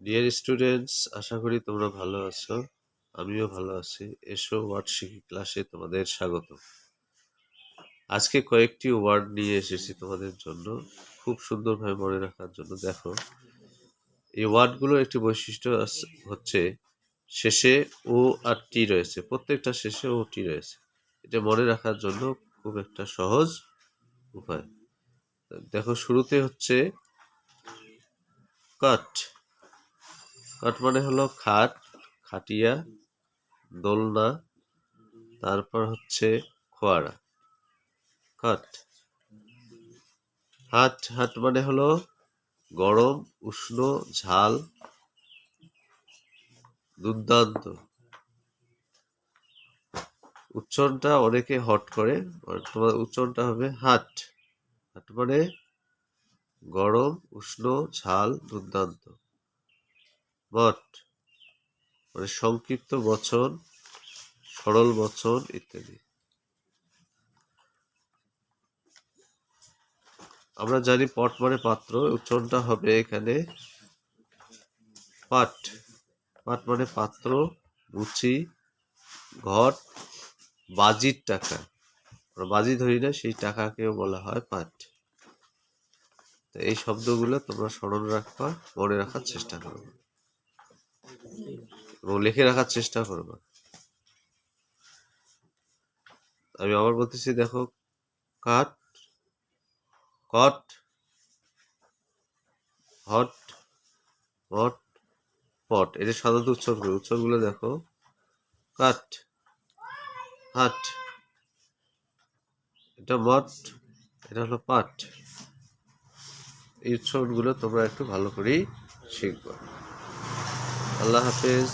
Dear students, আশা করি তোমরা ভালো আছো। আমিও ভালো আছি। এসো ওয়ার্ড শিখি ক্লাসে তোমাদের স্বাগত। আজকে কয়েকটি ওয়ার্ড নিয়ে এসেছি তোমাদের জন্য, খুব সুন্দরভাবে মনে রাখার জন্য। দেখো, এই ওয়ার্ডগুলোর একটি বৈশিষ্ট্য হচ্ছে শেষে ও আর টি রয়েছে, প্রত্যেকটা শেষে ও টি রয়েছে। এটা মনে রাখার জন্য খুব একটা সহজ উপায়। দেখো, শুরুতে হচ্ছে কাট। কাট মানে হলো খাট, খাটিয়া, দোলনা, তারপর হচ্ছে খোয়াড়া। কাট। হাট। হাট মানে হলো গরম, উষ্ণ, ঝাল, দুর্দান্ত। উচ্চারণটা অনেকে হট করে, তোমার উচ্চারণটা হবে হাট। হাট মানে গরম, উষ্ণ, ঝাল, দুর্দান্ত। মট মানে সংক্ষিপ্ত বচন, সরল বচন ইত্যাদি। আমরা জানি পট মানে পাত্র, উচ্চারণটা হবে এখানে পাট। পাট মানে পাত্র, মুচি, ঘট, বাজির টাকা। আমরা বাজি ধরি না, সেই টাকাকেও বলা হয় পাট। তো এই শব্দগুলো তোমরা স্মরণ রাখবা, মনে রাখার চেষ্টা করবে এবং লিখে রাখার চেষ্টা করবে। আমি আবার বলতেছি, দেখো, কাট, কট, হট, মট, পট। এটা সাধারণত উচ্চারণগুলো দেখো, কাট, হাট, এটা মট, এটা হলো পাট। এই উচ্চারণগুলো তোমরা একটু ভালো করেই শিখবা। আল্লাহ হাফেজ।